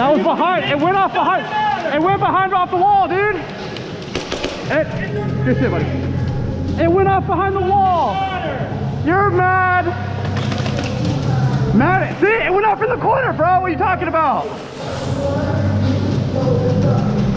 That was behind. It went off behind. It went behind off the wall, dude. Good shit, buddy. It went off behind the wall. You're mad. Mad. See, it went off in the corner, bro. What are you talking about?